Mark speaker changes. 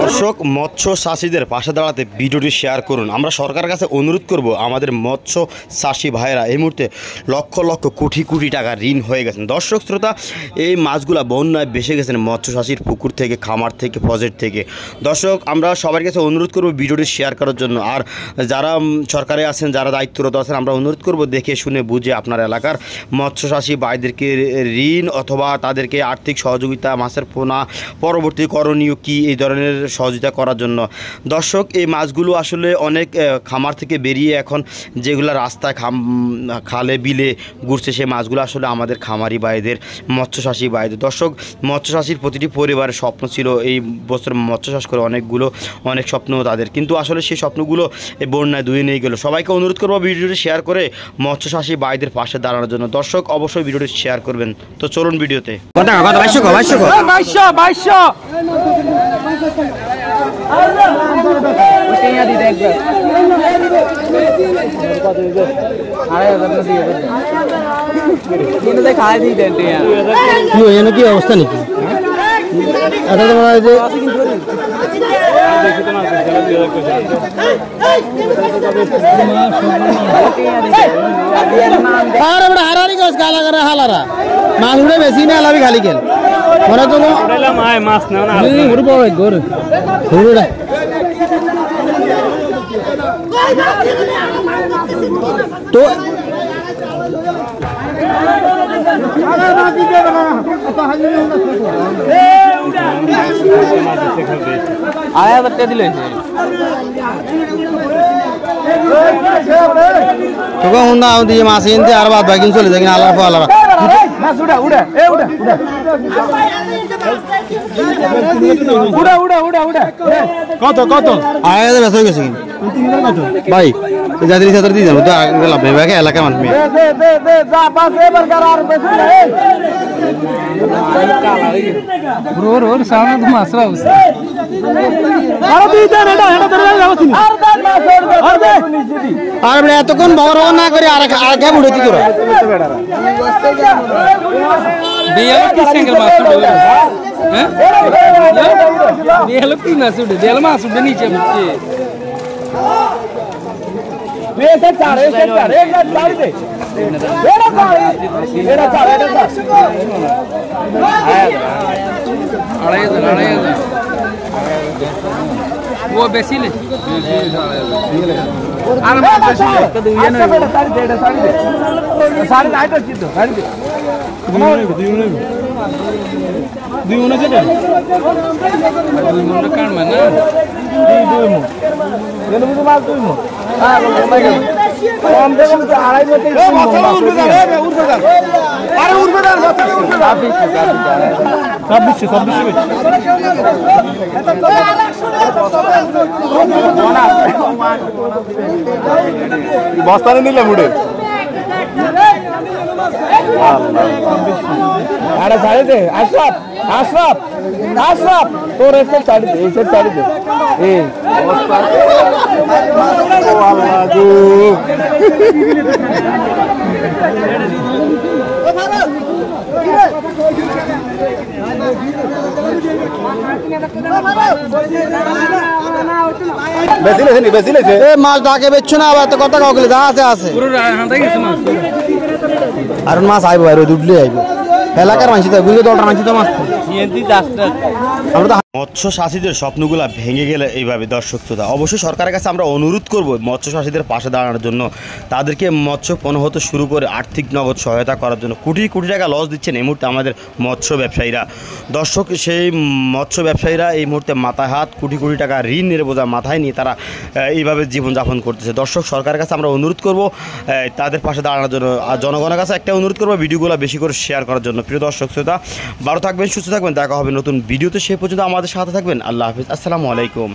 Speaker 1: দর্শক, মৎস্য চাষীদের পাশে দাঁড়াতে ভিডিওটি শেয়ার করুন। আমরা সরকারের কাছে অনুরোধ করব, আমাদের মৎস্য চাষী ভাইরা এই মুহূর্তে লক্ষ লক্ষ কোটি কোটি টাকা ঋণ হয়ে গেছেন। দর্শক শ্রোতা, এই মাছগুলা বন্যায় ভেসে গেছেন মৎস্য চাষীর পুকুর থেকে, খামার থেকে, প্রজেক্ট থেকে। দর্শক, আমরা সবার কাছে অনুরোধ করব ভিডিওটি শেয়ার করার জন্য। আর যারা সরকারে আছেন, যারা দায়িত্বরত আছেন, আমরা অনুরোধ করব দেখে শুনে বুঝে আপনার এলাকার মৎস্য চাষী ভাইদেরকে ঋণ অথবা তাদেরকে আর্থিক সহযোগিতা, মাছের পোনা পরবর্তী করণীয় কি, এই ধরনের সহযোগিতা করার জন্য। দর্শক, এই মাছগুলো আসলে অনেক খামার থেকে বেরিয়ে এখন যেগুলো রাস্তায় খালে বিলে ঘুরছে, সেই মাছগুলো আসলে আমাদের খামারি ভাইদের, মৎস্য চাষী ভাইদের। দর্শক, মৎস্য চাষীর প্রতিটি পরিবারের স্বপ্ন ছিল এই বছর মৎস্য চাষ করে অনেক স্বপ্ন তাদের, কিন্তু আসলে সেই স্বপ্নগুলো এই বন্যায় ধুয়ে নিয়ে গেল। সবাইকে অনুরোধ করবো ভিডিওটি শেয়ার করে মৎস্য চাষী ভাইদের পাশে দাঁড়ানোর জন্য। দর্শক, অবশ্যই ভিডিওটি শেয়ার করবেন। তো চলুন ভিডিওতে।
Speaker 2: কি অবস্থা নাকি হারারি গাছ গালা করে হালারা মাছ উঠে বেশি না হালাবি খালি খেল মনে তো মাছ তো দিয়ে মাছ কিনতে আর বাদ বাকি চলে যায় আল্লাহ আল্লাহ কত কত ব্যস্ত হয়ে গেছে ভাই যাদের সাথে দিয়ে যাবো তো লাভ নেই ভাই এলাকা মানুষ এতক্ষণ বড় না করে আর উঠেছি তোরা মাছ উঠে নিচে वो बेसी ले বস্তা নিলে মুড়ে আরে ছাড়ি দে আশরাফ আশরাফ আশরাফ তোর এসে ছাড়ি দে এসে ছাড়ি দে এই ও আল্লাহ গো মাছ ডাকে বেচছো না আবার কথা কাউকে যা আছে আছে আর মাছ আইব আর দুধলে আইব এলাকার মানছি তো বুঝে দলটার মানছি তো মাছ
Speaker 1: মৎস্য চাষীদের স্বপ্নগুলো ভেঙে গেলে এইভাবে। দর্শক শ্রোতা, অবশ্যই সরকারের কাছে আমরা অনুরোধ করব মৎস্য চাষীদের পাশে দাঁড়ানোর জন্য। তাদেরকে মৎস্য পণ্য হতে শুরু করে আর্থিক নগদ সহায়তা করার জন্য কোটি কোটি টাকা লস দিচ্ছেন এই মুহূর্তে আমাদের মৎস্য ব্যবসায়ীরা। দর্শক, সেই মৎস্য ব্যবসায়ীরা এই মুহূর্তে মাথায় হাত, কোটি কোটি টাকা ঋণের বোঝা মাথায় নিয়ে তারা এইভাবে জীবনযাপন করতেছে। দর্শক, সরকারের কাছে আমরা অনুরোধ করব তাদের পাশে দাঁড়ানোর জন্য। আর জনগণের কাছে একটা অনুরোধ করবো ভিডিওগুলো বেশি করে শেয়ার করার জন্য। প্রিয় দর্শক শ্রোতা, ভালো থাকবেন, সুস্থ থাকবেন, দেখা হবে নতুন ভিডিওতে। সেই পর্যন্ত আমাদের সাথে থাকবেন। আল্লাহ হাফিজ, আসসালামু আলাইকুম।